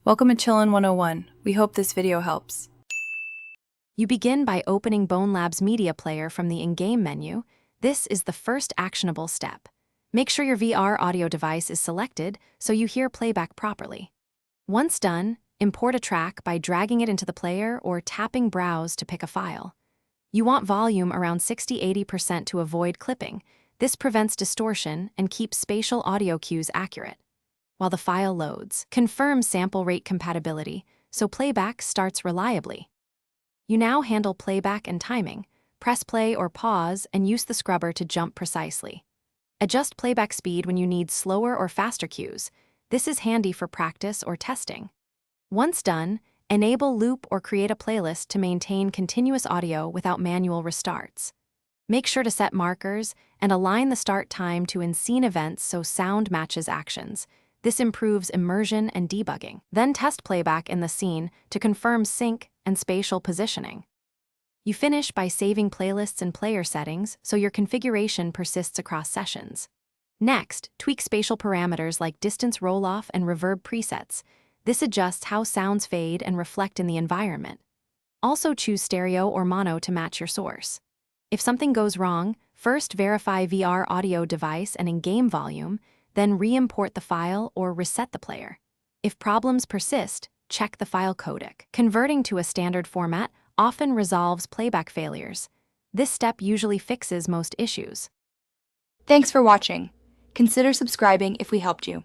Welcome to Chillin' 101. We hope this video helps. You begin by opening BoneLab's media player from the in-game menu. This is the first actionable step. Make sure your VR audio device is selected so you hear playback properly. Once done, import a track by dragging it into the player or tapping Browse to pick a file. You want volume around 60–80% to avoid clipping. This prevents distortion and keeps spatial audio cues accurate. While the file loads, confirm sample rate compatibility so playback starts reliably. You now handle playback and timing. Press play or pause and use the scrubber to jump precisely. Adjust playback speed when you need slower or faster cues. This is handy for practice or testing. Once done, enable loop or create a playlist to maintain continuous audio without manual restarts. Make sure to set markers and align the start time to in-scene events so sound matches actions. This improves immersion and debugging. Then test playback in the scene to confirm sync and spatial positioning. You finish by saving playlists and player settings so your configuration persists across sessions. Next, tweak spatial parameters like distance roll-off and reverb presets. This adjusts how sounds fade and reflect in the environment. Also choose stereo or mono to match your source. If something goes wrong, first verify VR audio device and in-game volume, then re-import the file or reset the player. If problems persist, check the file codec. Converting to a standard format often resolves playback failures. This step usually fixes most issues. Thanks for watching. Consider subscribing if we helped you.